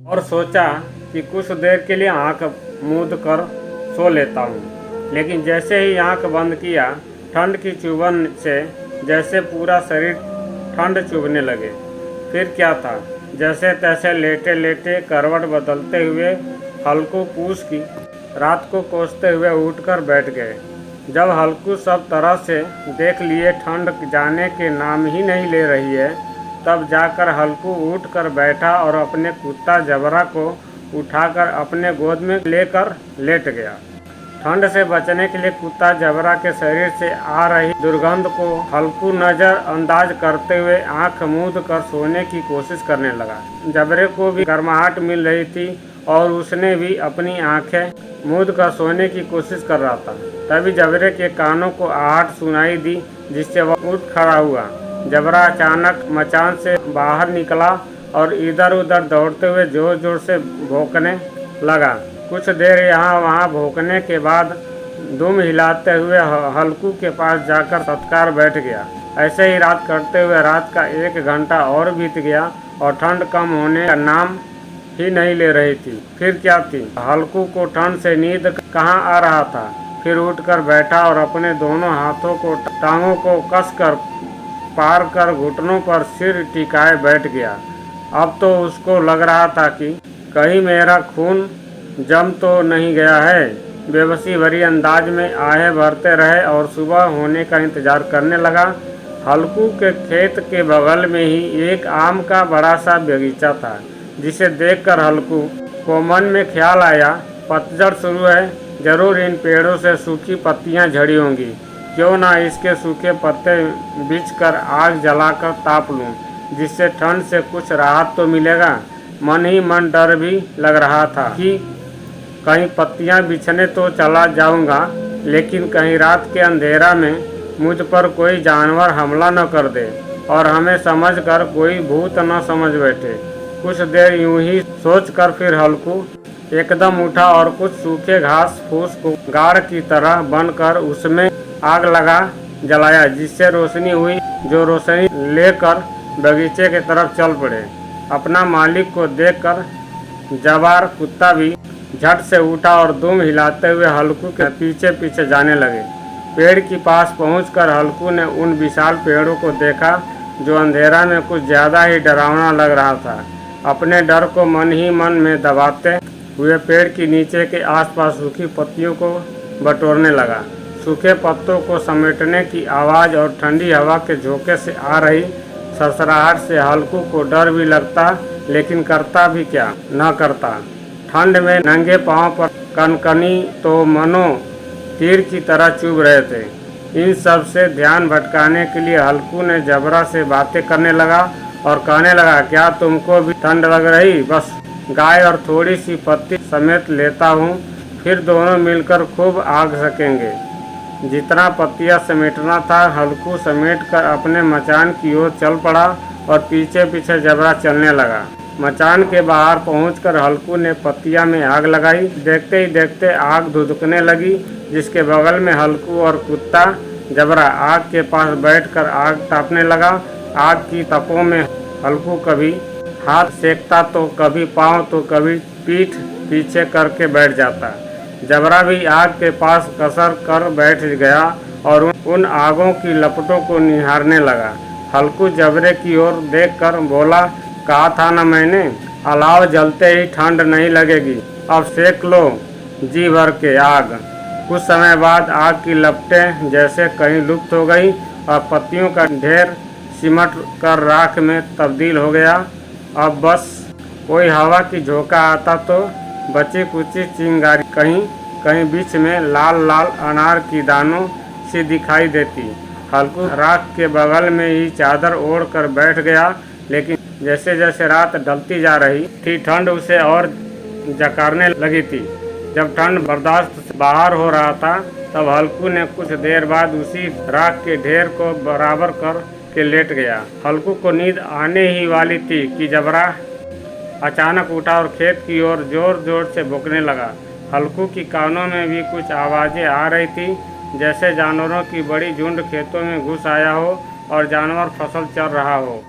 और सोचा कि कुछ देर के लिए आंख मूंद कर सो लेता हूँ। लेकिन जैसे ही आंख बंद किया, ठंड की चुभन से जैसे पूरा शरीर ठंड चुभने लगे। फिर क्या था, जैसे तैसे लेटे लेटे करवट बदलते हुए हल्कू पूछ की रात को कोसते हुए उठकर बैठ गए। जब हल्कू सब तरह से देख लिए ठंड जाने के नाम ही नहीं ले रही है, तब जाकर हल्कू उठकर बैठा और अपने कुत्ता जबरा को उठाकर अपने गोद में लेकर लेट गया। ठंड से बचने के लिए कुत्ता जबरा के शरीर से आ रही दुर्गंध को हल्कू नजर अंदाज करते हुए आंख मूंद कर सोने की कोशिश करने लगा। जबरे को भी गर्माहट मिल रही थी और उसने भी अपनी आंखें मूंद कर सोने की कोशिश कर रहा था। तभी जबरे के कानों को आहट सुनाई दी, जिससे वह उठ खड़ा हुआ। जबरा अचानक मचान से बाहर निकला और इधर उधर दौड़ते हुए जोर जोर से भौंकने लगा। कुछ देर यहाँ वहाँ भौंकने के बाद दुम हिलाते हुए हल्कू के पास जाकर तत्काल बैठ गया। ऐसे ही रात कटते हुए रात का 1 घंटा और बीत गया और ठंड कम होने का नाम ही नहीं ले रही थी। फिर क्या थी, हल्कू को ठंड से नींद कहाँ आ रहा था। फिर उठकर बैठा और अपने दोनों हाथों को टांगों को कसकर पार कर घुटनों पर सिर टिकाए बैठ गया। अब तो उसको लग रहा था कि कहीं मेरा खून जम तो नहीं गया है। बेबसी भरी अंदाज में आहें भरते रहे और सुबह होने का इंतजार करने लगा। हल्कू के खेत के बगल में ही एक आम का बड़ा सा बगीचा था, जिसे देखकर हल्कू को मन में ख्याल आया, पतझड़ शुरू है, जरूर इन पेड़ों से सूखी पत्तियां झड़ी होंगी। क्यों ना इसके सूखे पत्ते बिछ कर आग जलाकर ताप लूं, जिससे ठंड से कुछ राहत तो मिलेगा। मन ही मन डर भी लग रहा था कि कहीं पत्तियां बिछने तो चला जाऊंगा, लेकिन कहीं रात के अंधेरा में मुझ पर कोई जानवर हमला न कर दे और हमें समझकर कोई भूत न समझ बैठे। कुछ देर यूं ही सोचकर फिर हल्कू एकदम उठा और कुछ सूखे घास फूस को गाड़ की तरह बनकर उसमें आग लगा जलाया, जिससे रोशनी हुई। जो रोशनी लेकर बगीचे की तरफ चल पड़े। अपना मालिक को देखकर जवार कुत्ता भी झट से उठा और दुम हिलाते हुए हल्कू के पीछे पीछे जाने लगे। पेड़ के पास पहुंचकर हल्कू ने उन विशाल पेड़ों को देखा, जो अंधेरा में कुछ ज़्यादा ही डरावना लग रहा था। अपने डर को मन ही मन में दबाते हुए पेड़ के नीचे के आसपास सूखी पत्तियों को बटोरने लगा। सूखे पत्तों को समेटने की आवाज़ और ठंडी हवा के झोंके से आ रही सरसराहट से हल्कू को डर भी लगता, लेकिन करता भी क्या न करता। ठंड में नंगे पांव पर कनकनी तो मनो तीर की तरह चुभ रहे थे। इन सब से ध्यान भटकाने के लिए हल्कू ने जबरा से बातें करने लगा और कहने लगा, क्या तुमको भी ठंड लग रही? बस गाय और थोड़ी सी पत्ती समेट लेता हूँ, फिर दोनों मिलकर खूब आग सकेंगे। जितना पत्तियां समेटना था हल्कू समेट कर अपने मचान की ओर चल पड़ा और पीछे पीछे जबरा चलने लगा। मचान के बाहर पहुंचकर हल्कू ने पत्तियां में आग लगाई। देखते ही देखते आग धुधकने लगी, जिसके बगल में हल्कू और कुत्ता जबरा आग के पास बैठकर आग तापने लगा। आग की तपों में हल्कू कभी हाथ सेकता तो कभी पाँव तो कभी पीठ पीछे करके बैठ जाता। जबरा भी आग के पास कसर कर बैठ गया और उन आगों की लपटों को निहारने लगा। हल्कू जबरे की ओर देखकर बोला, कहा था ना मैंने, अलाव जलते ही ठंड नहीं लगेगी, अब सेक लो जी भर के आग। कुछ समय बाद आग की लपटें जैसे कहीं लुप्त हो गई और पत्तियों का ढेर सिमट कर राख में तब्दील हो गया। अब बस कोई हवा की झोंका आता तो बची कुची चिंगारी कहीं कहीं बीच में लाल लाल अनार की दानों सी दिखाई देती। हल्कू राख के बगल में ही चादर ओढ़ कर बैठ गया, लेकिन जैसे जैसे रात ढलती जा रही थी ठंड उसे और जकारने लगी थी। जब ठंड बर्दाश्त से बाहर हो रहा था, तब हल्कू ने कुछ देर बाद उसी राख के ढेर को बराबर कर के लेट गया। हल्कू को नींद आने ही वाली थी कि जबरा अचानक उठा और खेत की ओर जोर जोर से भौंकने लगा। हल्कू की कानों में भी कुछ आवाज़ें आ रही थी, जैसे जानवरों की बड़ी झुंड खेतों में घुस आया हो और जानवर फसल चर रहा हो।